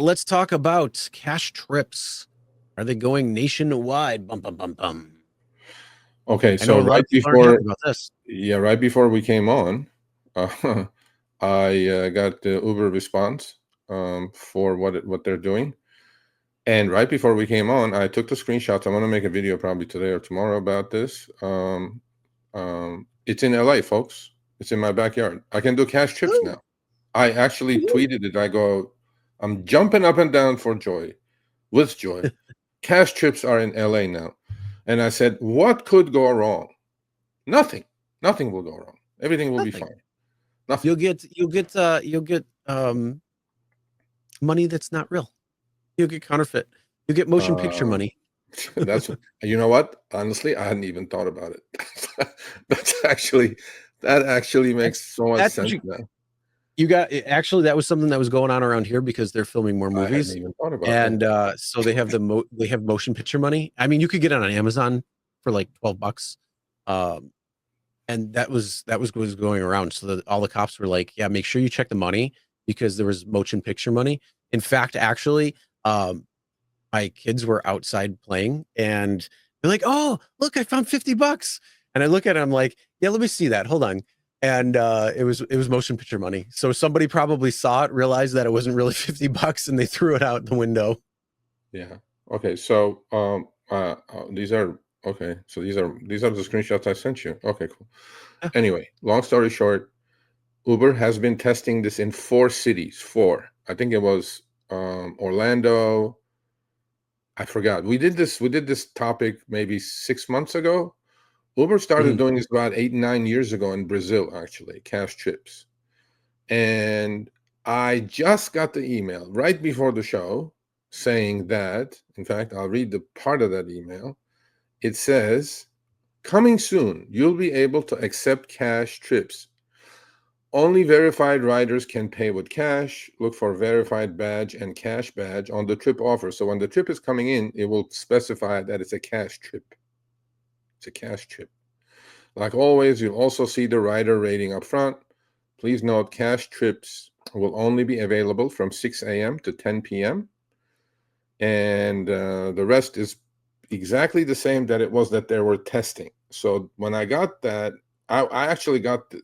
let's talk about cash trips. Are they going nationwide? Bum, bum, bum, bum. Okay, I know so a lot right of people aren't before, happy about this. yeah, right before we came on, I got the Uber response for what they're doing. And right before we came on, I took the screenshots. I'm going to make a video probably today or tomorrow about this. It's in LA, folks. It's in my backyard. I can do cash trips Ooh, now. I actually ooh. tweeted it. I go, I'm jumping up and down for joy, with joy. Cash trips are in LA now. And I said, what could go wrong? Nothing. Nothing will go wrong. Everything will be Nothing. fine. Nothing. You'll get money that's not real. You'll get counterfeit. You'll get motion picture Uh, money. That's you know what? Honestly, I hadn't even thought about it. That actually That's makes so much that's what sense now. you got. Actually, that was something that was going on around here because they're filming more I hadn't movies, even thought about that. and so they have motion picture money. I mean, you could get it on Amazon for like $12. Um, and that was what was going around. So that all the cops were like, "Yeah, make sure you check the money because there was motion picture money." In fact, actually, my kids were outside playing, and they're like, "Oh, look, I found $50." And I look at it, I'm like, "Yeah, let me see that. Hold on." And it was motion picture money. So somebody probably saw it, realized that it wasn't really $50, and they threw it out the window. Yeah. Okay. So these are okay. So these are the screenshots I sent you. Okay, cool. Yeah. Anyway, long story short, Uber has been testing this in 4 cities. Four. I think it was Orlando. I forgot. We did this topic maybe 6 months ago. Uber started Mhm. doing this about 8, 9 years ago in Brazil, actually, cash chips. And I just got the email right before the show saying that, in fact, I'll read the part of that email. It says, coming soon, you'll be able to accept cash trips. Only verified riders can pay with cash. Look for verified badge and cash badge on the trip offer. So when the trip is coming in, it will specify that it's a cash trip. It's a cash trip. Like always, you'll also see the rider rating up front. Please note cash trips will only be available from 6 a.m. to 10 p.m. And the rest is exactly the same that it was that they were testing. So when I got that, I actually got the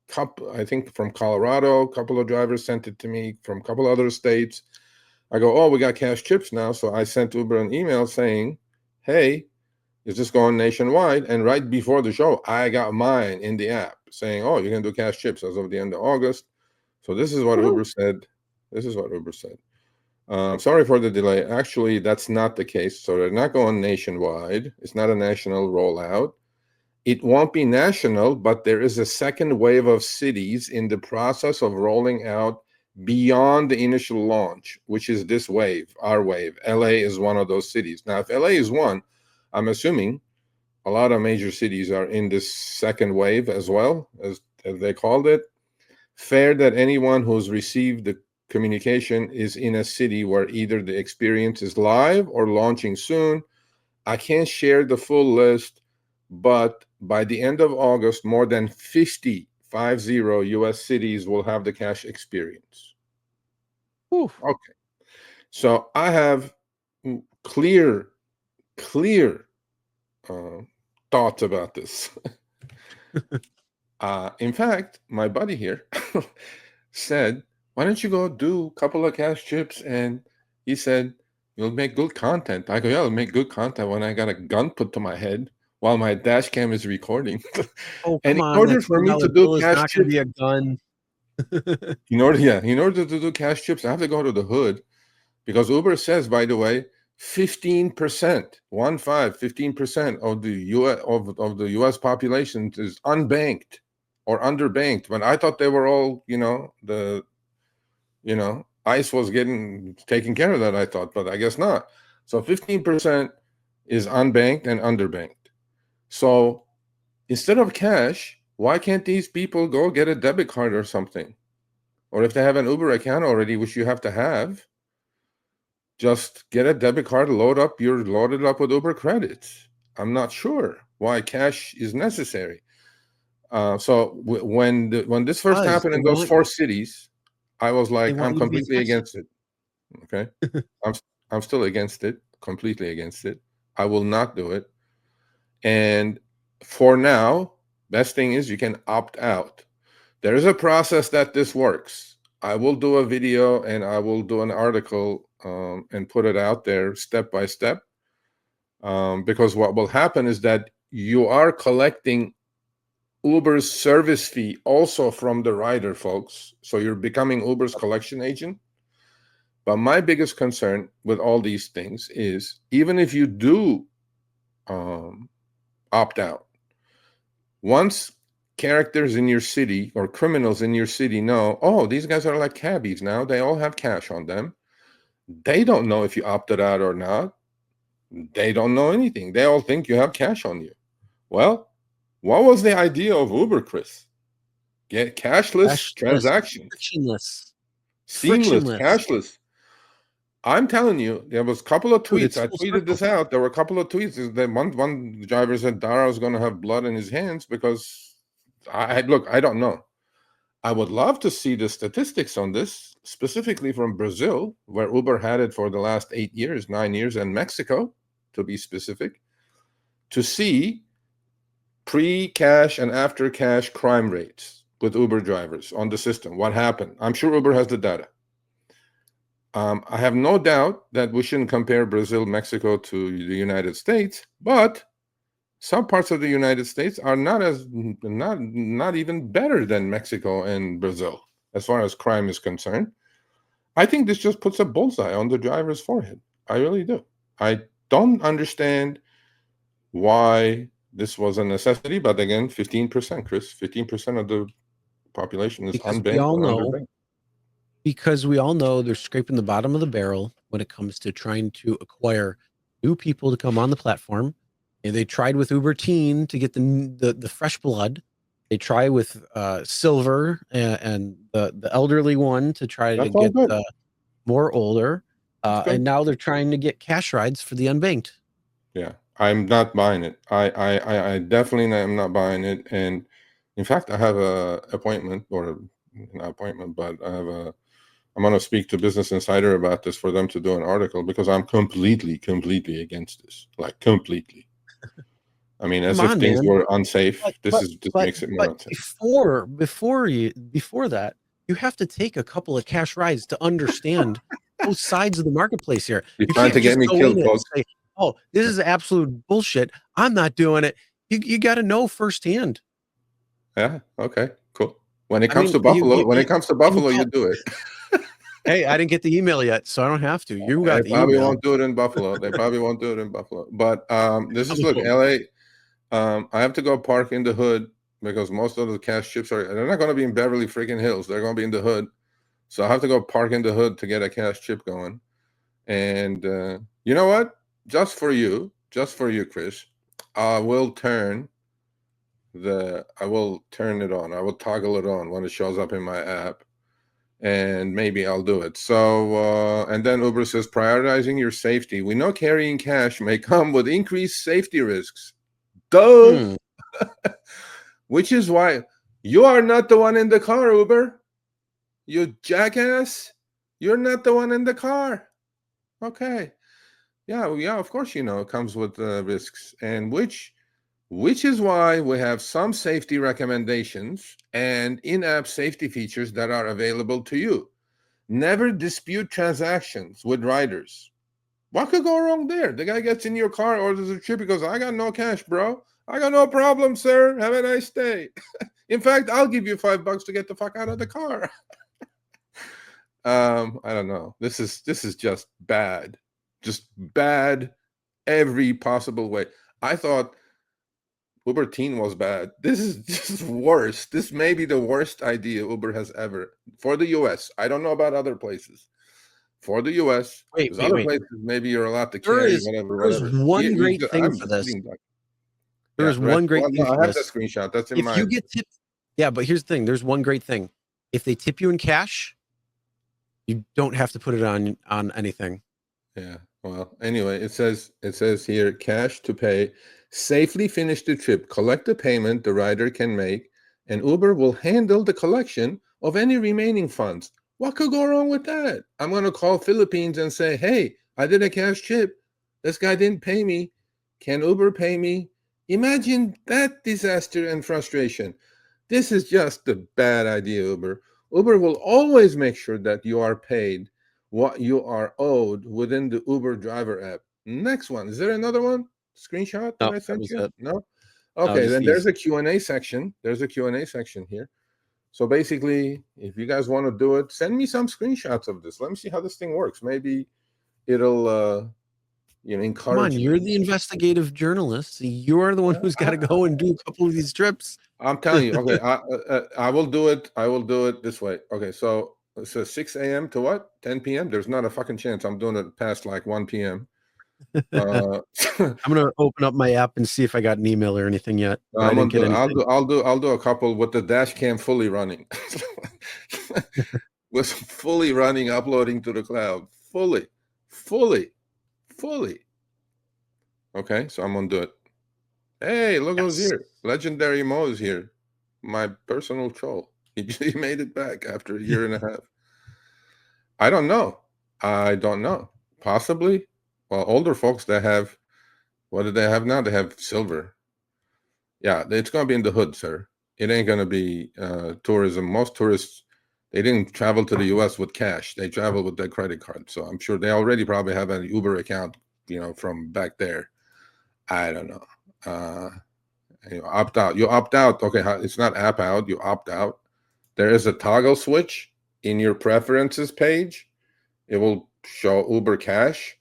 couple, I think from Colorado, a couple of drivers sent it to me from a couple other states. I go, oh, we got cash chips now. So I sent Uber an email saying, hey, is this going nationwide? And right before the show, I got mine in the app saying, oh, you can do cash chips as of the end of August. So this is what Woohoo. Uber said. This is what Uber said. Sorry for the delay. Actually, that's not the case. So they're not going nationwide. It's not a national rollout. It won't be national, but there is a second wave of cities in the process of rolling out beyond the initial launch, which is this wave, our wave. LA is one of those cities. Now, if LA is one, I'm assuming a lot of major cities are in this second wave as well, as they called it. Fair that anyone who's received the communication is in a city where either the experience is live or launching soon. I can't share the full list, but by the end of August, more than 50 US cities will have the cash experience. Whew. Okay. So I have clear uh, thoughts about this. In fact, my buddy here said, why don't you go do a couple of cash chips? And he said, you'll make good content. I go, yeah, I'll make good content when I got a gun put to my head while my dash cam is recording. Oh, And come in on. That order for me $10 to do bill is cash not going to chips, be a gun. in order to do cash chips, I have to go to the hood because Uber says, by the way, 15%, 15% of the US of the US population is unbanked or underbanked. When I thought they were all, ICE was taking care of that, I thought, but I guess not. So 15% is unbanked and underbanked. So instead of cash, why can't these people go get a debit card or something? Or if they have an Uber account already, which you have to have, just get a debit card, you're loaded up with Uber credits. I'm not sure why cash is necessary. So when this first Because happened in those 4 cities, I was they like, want I'm you to be a completely cash. against it. Okay, I'm I'm still against it, completely against it. I will not do it. And for now, best thing is you can opt out. There is a process that this works. I will do a video and I will do an article and put it out there step by step. Because what will happen is that you are collecting Uber's service fee also from the rider, folks. So you're becoming Uber's collection agent. But my biggest concern with all these things is even if you do opt out, once characters in your city or criminals in your city know, oh, these guys are like cabbies now, they all have cash on them. They don't know if you opted out or not. They don't know anything. They all think you have cash on you. Well, what was the idea of Uber, Chris? Get cashless transactions, frictionless, seamless, frictionless. cashless. I'm telling you, there was a couple of Dude, tweets. it's I full tweeted circle. this out. There were a couple of tweets. That one driver said Dara was going to have blood in his hands because look. I don't know. I would love to see the statistics on this, specifically from Brazil, where Uber had it for the last 8 years, 9 years, and Mexico, to be specific, to see pre-cash and after-cash crime rates with Uber drivers on the system. What happened? I'm sure Uber has the data. I have no doubt that we shouldn't compare Brazil, Mexico to the United States, but some parts of the United States are not even better than Mexico and Brazil as far as crime is concerned. I think this just puts a bullseye on the driver's forehead. I really do. I don't understand why this was a necessity, but again, 15%, Chris, 15% of the population is Because we unbanked all or know, underbanked. they're scraping the bottom of the barrel when it comes to trying to acquire new people to come on the platform. And they tried with Uber Teen to get the fresh blood. They try with Silver and the elderly one to try to That's all get good. more older. It's And good. now they're trying to get cash rides for the unbanked. Yeah, I'm not buying it. I definitely am not buying it. And in fact, I have a appointment or not appointment, but I'm going to speak to Business Insider about this for them to do an article because I'm completely against this. Like completely. I mean, as Come if on, things man. were unsafe. But This but is just but makes it more but unsafe. before that, you have to take a couple of cash rides to understand both sides of the marketplace here. You're You trying can't to get just me go in killed, it and folks. say, "Oh, this is absolute bullshit. I'm not doing it." You got to know firsthand. Yeah. Okay. Cool. When it I comes mean, to Buffalo, when you it comes to and you Buffalo, you call. do it. Hey, I didn't get the email yet, so I don't have to. You They got the probably email. won't do it in Buffalo. They probably won't do it in Buffalo. But this is Probably look, won't. LA. I have to go park in the hood because most of the cash chips they're not going to be in Beverly freaking Hills. They're going to be in the hood. So I have to go park in the hood to get a cash chip going. And you know what? Just for you, Chris, I will turn it on. I will toggle it on when it shows up in my app. And maybe I'll do it. So, and then Uber says prioritizing your safety. We know carrying cash may come with increased safety risks. Duh. Hmm. Which is why you are not the one in the car, Uber. You jackass. You're not the one in the car. Okay. Yeah, of course you know it comes with risks. And which is why we have some safety recommendations and in-app safety features that are available to you. Never dispute transactions with riders. What could go wrong there? The guy gets in your car, orders a trip, he goes, I got no cash, bro. I got no problem, sir. Have a nice day. In fact, I'll give you $5 to get the fuck out of the car. I don't know. This is just bad. Just bad every possible way. I thought Uber Teen was bad. This is just worse. This may be the worst idea Uber has ever for the US. I don't know about other places. For the US, Wait, there's wait, other wait. places maybe you're allowed to There carry is there is whatever. one great thing I'm for just this. kidding. There Yeah, is right. one great Well, thing no, for I have that this. screenshot. That's in If my. you get tipped, yeah, but here's the thing. There's one great thing. If they tip you in cash, you don't have to put it on anything. Yeah. Well, anyway, it says here cash to pay. Safely finish the trip. Collect the payment the rider can make, and Uber will handle the collection of any remaining funds. What could go wrong with that? I'm going to call Philippines and say, hey, I did a cash chip. This guy didn't pay me. Can Uber pay me? Imagine that disaster and frustration. This is just a bad idea, Uber. Uber will always make sure that you are paid what you are owed within the Uber driver app. Next one. Is there another one? Screenshot that No, I that sent was you? it. No? No, Okay, just then these. there's a Q&A section. There's a Q&A section here. So basically, if you guys want to do it, send me some screenshots of this. Let me see how this thing works. Maybe it'll Come encourage on, you're me. the investigative journalist. You're the one who's got to go and do a couple of these trips. I'm telling you. Okay, I will do it. I will do it this way. Okay, so it says 6 a.m. to what? 10 p.m. There's not a fucking chance I'm doing it past like 1 p.m. Uh, I'm gonna open up my app and see if I got an email or anything yet, but I I'm didn't gonna get do. anything. I'll do a couple with the dash cam fully running. Was fully running, uploading to the cloud. Fully, fully, fully. Okay, so I'm gonna do it. Hey, look who's Yes. here. Legendary Mo is here. My personal troll. He made it back after a year and a half. I don't know. I don't know. Possibly. Well, older folks that have, what do they have now? They have silver. Yeah, it's going to be in the hood, sir. It ain't going to be tourism. Most tourists, they didn't travel to the U.S. with cash. They travel with their credit card. So I'm sure they already probably have an Uber account, from back there. I don't know. You opt out. You opt out. Okay, it's not app out. You opt out. There is a toggle switch in your preferences page. It will show Uber Cash,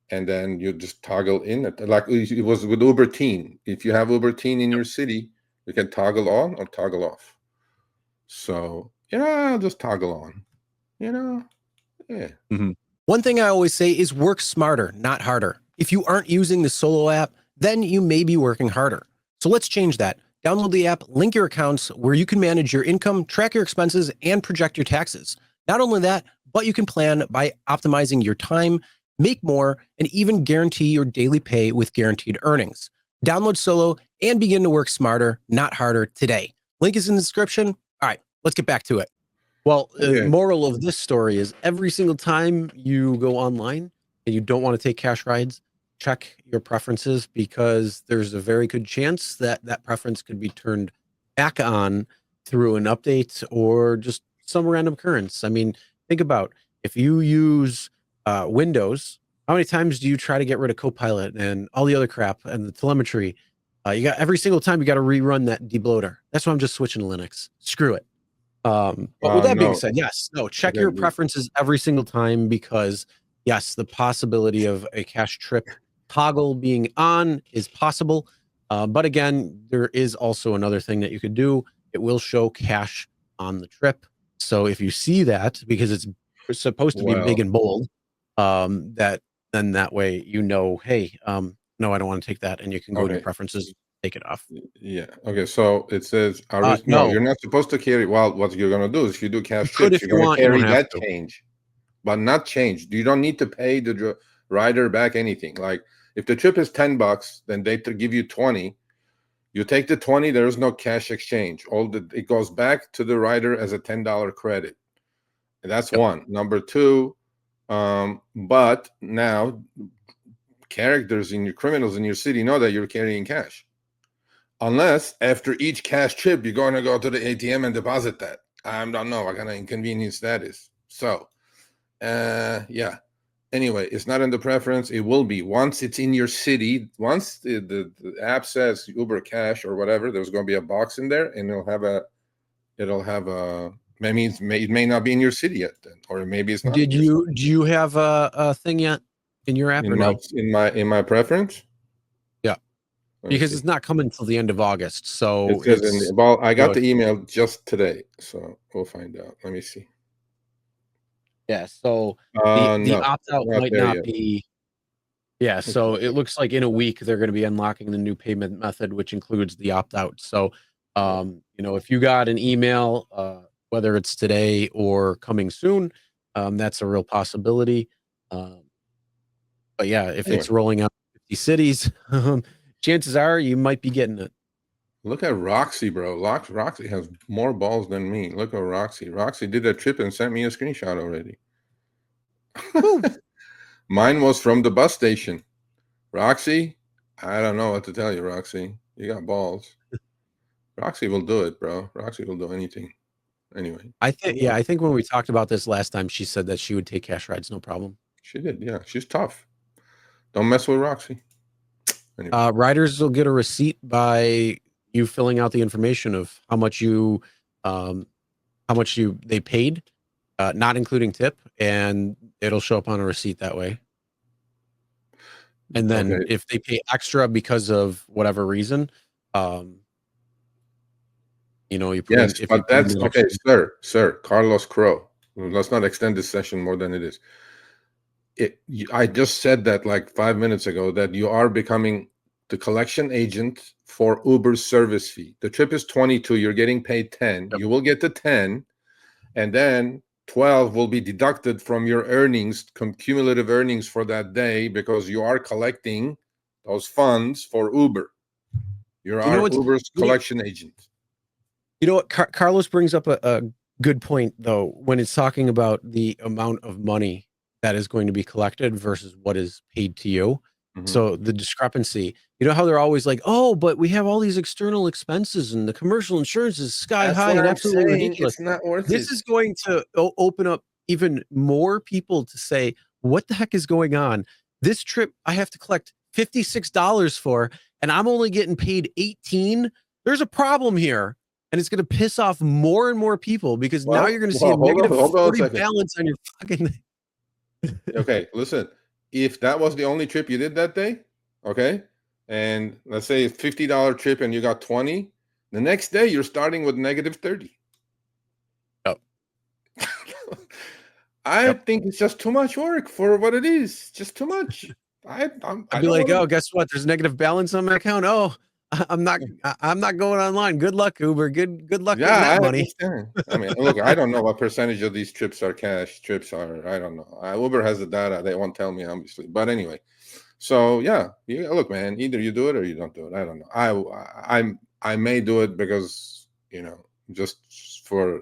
and then you just toggle in it. Like it was with Uber Teen. If you have Uber Teen in your city, you can toggle on or toggle off. So I'll just toggle on. Yeah. Mm-hmm. One thing I always say is work smarter, not harder. If you aren't using the Solo app, then you may be working harder. So let's change that. Download the app, link your accounts where you can manage your income, track your expenses, and project your taxes. Not only that, but you can plan by optimizing your time, make more, and even guarantee your daily pay with guaranteed earnings. Download Solo and begin to work smarter, not harder today. Link is in the description. All right, let's get back to it. Well, Yeah. moral of this story is every single time you go online and you don't want to take cash rides, check your preferences because there's a very good chance that that preference could be turned back on through an update or just some random occurrence. I mean, think about if you use Windows, how many times do you try to get rid of Copilot and all the other crap and the telemetry? You got every single time you got to rerun that debloater. That's why I'm just switching to Linux. Screw it. But with that being No. said, yes, no, check Okay. your preferences every single time because yes, the possibility of a cash trip toggle being on is possible. But again, there is also another thing that you could do. It will show cash on the trip. So if you see that, because it's supposed to be big Well, and bold, that then that way hey, no, I don't want to take that, and you can go to your okay. preferences, take it off. Yeah. Okay. So it says, no, No, you're not supposed to carry. Well, what you're going to do is if you do you cash could trips, if you're you going to want. You don't carry have that to. change, but not change. You don't need to pay the rider back anything. Like if the trip is $10, then they give you 20. You take the 20. There is no cash exchange. It goes back to the rider as a $10 credit. And that's Yep. one. Number two, but now criminals in your city know that you're carrying cash. Unless after each cash trip, you're going to go to the ATM and deposit that. I don't know what kind of inconvenience that is. So, yeah. Anyway, it's not in the preference. It will be once it's in your city. Once the app says Uber Cash or whatever, there's going to be a box in there, and it'll have a. Maybe it may not be in your city yet, then, or maybe it's not in Do your city. you have a thing yet in your app or no? In my preference. Yeah, Let me because see. it's not coming until the end of August, so It says I got if the email just today, so we'll find out. Let me see. yeah, so the No, opt out not might there not yet. be. Yeah, It's so not it looks like in a week they're going to be unlocking the new payment method, which includes the opt out. So, there. if you got an email, whether it's today or coming soon, that's a real possibility. Um, but yeah, if Anyway, it's rolling out 50 cities, chances are you might be getting it. Look at Roxy, bro. Roxy has more balls than me. Look at Roxy. Roxy did a trip and sent me a screenshot already. Mine was from the bus station. Roxy, I don't know what to tell you, Roxy. You got balls. Roxy will do it, bro. Roxy will do anything. Anyway. I think when we talked about this last time, she said that she would take cash rides, no problem. She did, yeah. She's tough. Don't mess with Roxy. Anyway. Riders will get a receipt by you filling out the information of how much they paid, not including tip, and it'll show up on a receipt that way. And then if they pay extra because of whatever reason, you put yes, but that's okay, sir. Carlos Crow. Let's not extend this session more than it is. I just said that like 5 minutes ago that you are becoming the collection agent for Uber's service fee. The trip is 22. You're getting paid 10. Yep. You will get the 10, and then 12 will be deducted from your earnings, cumulative earnings for that day, because you are collecting those funds for Uber. You're Uber's collection agent. You know what? Carlos brings up a good point, though, when it's talking about the amount of money that is going to be collected versus what is paid to you. Mm-hmm. So the discrepancy, you know how they're always like, oh, but we have all these external expenses and the commercial insurance is sky high and absolutely ridiculous. It's not worth this is going to open up even more people to say, what the heck is going on? This trip I have to collect $56 for, and I'm only getting paid $18. There's a problem here. And it's going to piss off more and more people because now you're going to see a negative 40 balance on your fucking. Okay, listen. If that was the only trip you did that day, okay, and let's say it's $50 trip and you got 20, the next day you're starting with negative 30. Yep. I think it's just too much work for what it is. Just too much. I'd be like, oh, guess what? There's negative balance on my account. Oh, I'm not going online. Good luck, Uber. Good luck getting that money. I mean, look, I don't know what percentage of these trips are cash trips are. I don't know. Uber has the data. They won't tell me, obviously. But anyway, so yeah, look, man. Either you do it or you don't do it. I don't know. I may do it because just for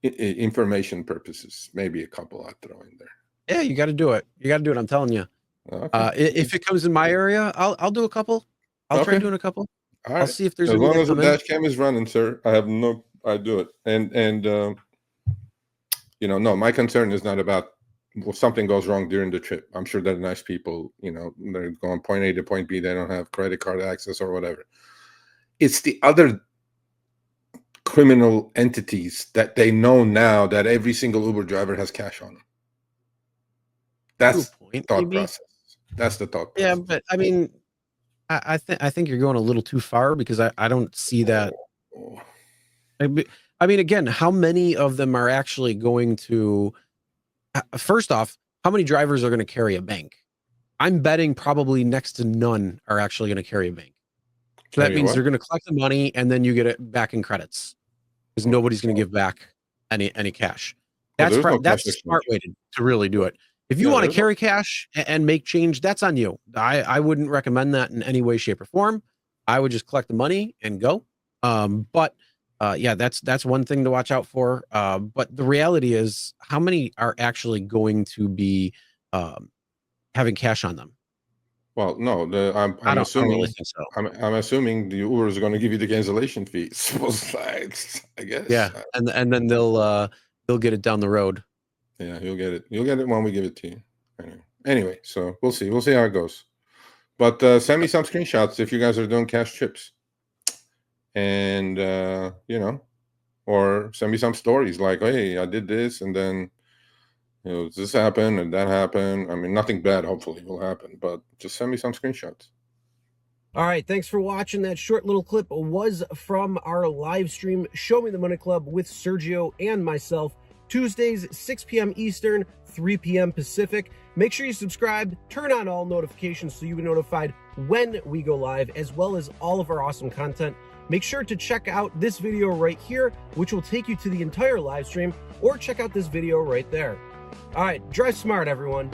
information purposes. Maybe a couple I'd throw in there. Yeah, you got to do it. You got to do it. I'm telling you. Okay. If it comes in my area, I'll do a couple. I'll try doing a couple. All right. I'll see if there's as long as the dash cam is running, sir. I do it. And no, my concern is not about if something goes wrong during the trip. I'm sure they're nice people. They're going point A to point B. They don't have credit card access or whatever. It's the other criminal entities that they know now that every single Uber driver has cash on them. That's the thought process. That's the thought process. Yeah, but I mean, I think you're going a little too far because I don't see that. I mean, again, how many of them are actually going to? First off, how many drivers are going to carry a bank? I'm betting probably next to none are actually going to carry a bank. So that means they're going to collect the money and then you get it back in credits because nobody's going to give back any cash. That's that's a smart way to really do it. If you want to carry cash and make change, that's on you. I wouldn't recommend that in any way, shape, or form. I would just collect the money and go. But yeah, that's one thing to watch out for. But the reality is, how many are actually going to be having cash on them? Well, no, I'm assuming. I don't really think so. I'm assuming the Uber is going to give you the cancellation fees. I guess. Yeah, and then they'll get it down the road. Yeah, you'll get it. You'll get it when we give it to you. Anyway, so we'll see. We'll see how it goes. But send me some screenshots if you guys are doing cash trips, and or send me some stories like, hey, I did this, and then this happened and that happened. I mean, nothing bad hopefully will happen, but just send me some screenshots. All right, thanks for watching. That short little clip was from our live stream, Show Me the Money Club with Sergio and myself. Tuesdays, 6 p.m. Eastern, 3 p.m. Pacific. Make sure you subscribe, turn on all notifications so you get notified when we go live, as well as all of our awesome content. Make sure to check out this video right here, which will take you to the entire live stream, or check out this video right there. All right, drive smart, everyone.